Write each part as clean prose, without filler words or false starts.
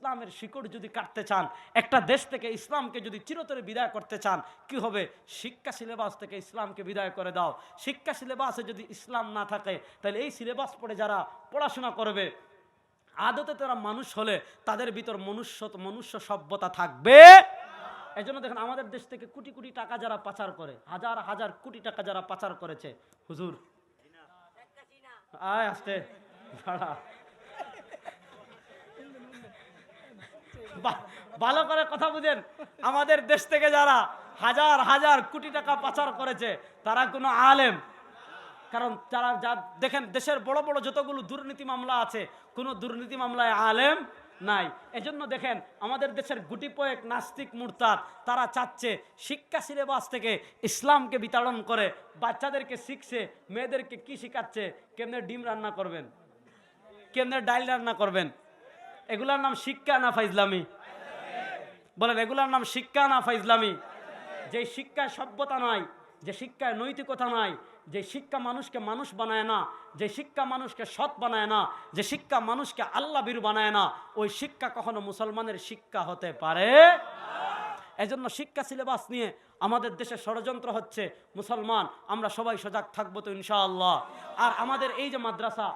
ইসলামের শিকড় যদি কাটতে চান, একটা দেশ থেকে ইসলামকে যদি চিরতরে বিদায় করতে চান, কি হবে? শিক্ষা সিলেবাস থেকে ইসলামকে বিদায় করে দাও। শিক্ষা সিলেবাসে যদি ইসলাম না থাকে, তাহলে এই সিলেবাস পড়ে যারা পড়াশোনা করবে, আদতে তারা মানুষ হলে তাদের ভিতর মনুষ্য সভ্যতা থাকবে। এই জন্য দেখেন আমাদের দেশ থেকে কোটি কোটি টাকা যারা পাচার করে, হাজার হাজার কোটি টাকা যারা পাচার করেছে, হুজুর আয় আসতে ভালো করে কথা বুঝেন, আমাদের দেশ থেকে যারা হাজার হাজার কোটি টাকা পাচার করেছে তারা কোনো আলেম? কারণ যারা দেখেন দেশের বড় বড় যতগুলো দুর্নীতি মামলা আছে, কোনো দুর্নীতি মামলায় আলেম নাই। এজন্য দেখেন আমাদের দেশের গুটি কয়েক নাস্তিক মুরতাদ তারা চাচ্ছে শিক্ষা সিলেবাস থেকে ইসলামকে বিতাড়ন করে বাচ্চাদেরকে শিখছে, মেয়েদেরকে কি শিখাচ্ছে? কেমনে ডিম রান্না করবেন, কেমনে ডাল রান্না করবেন। এগুলার নাম শিক্ষা না ফাইজলামি? বলেন, এগুলার নাম শিক্ষা না ফাইজলামি? যে শিক্ষায় সভ্যতা নয়, যে শিক্ষায় নৈতিকতা নয়, যে শিক্ষা মানুষকে মানুষ বানায় না, যে শিক্ষা মানুষকে সৎ বানায় না, যে শিক্ষা মানুষকে আল্লাহ ভীরু বানায় না, ওই শিক্ষা কখনো মুসলমানের শিক্ষা হতে পারে? এজন্য শিক্ষা সিলেবাস নিয়ে আমাদের দেশে ষড়যন্ত্র হচ্ছে। মুসলমান আমরা সবাই সজাগ থাকবো তো ইনশাআল্লাহ। আর আমাদের এই যে মাদ্রাসা,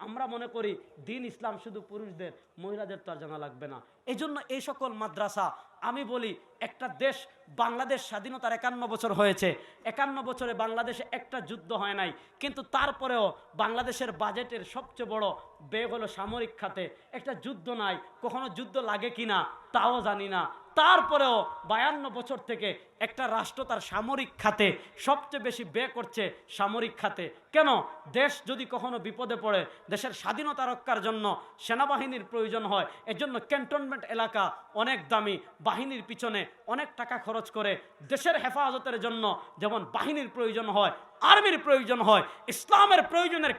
আমরা মনে করি দিন ইসলাম শুধু পুরুষদের, মহিলাদের তো আর জানা লাগবে না। এই জন্য এই সকল মাদ্রাসা, আমি বলি একটা দেশ, বাংলাদেশ স্বাধীনতার 51 বছর হয়েছে, 51 বছরে বাংলাদেশে একটা যুদ্ধ হয় নাই, কিন্তু তারপরেও বাংলাদেশের বাজেটের সবচেয়ে বড় ব্যয় হলো সামরিক খাতে। একটা যুদ্ধ নাই, কখনো যুদ্ধ লাগে কিনা তাও জানি না, তারপরেও 52 বছর থেকে একটা রাষ্ট্র তার সামরিক খাতে সবচেয়ে বেশি ব্যয় করছে সামরিক খাতে। কেন? দেশ যদি কখনো বিপদে পড়ে, দেশের স্বাধীনতা রক্ষার জন্য সেনাবাহিনীর প্রয়োজন হয়, এজন্য ক্যান্টনমেন্ট এলাকা অনেক দামি, বাহিনীর পিছনে অনেক টাকা খরচ করে। দেশের হেফাজতের জন্য যেমন বাহিনীর প্রয়োজন হয়, আর্মির প্রয়োজন হয়, ইসলামের প্রয়োজনের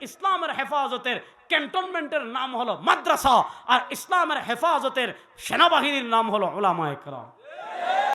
ইসলামের হেফাজতের ক্যান্টনমেন্টের নাম হলো মাদ্রাসা, আর ইসলামের হেফাজতের সেনাবাহিনীর নাম হলো উলামায়ে কেরাম।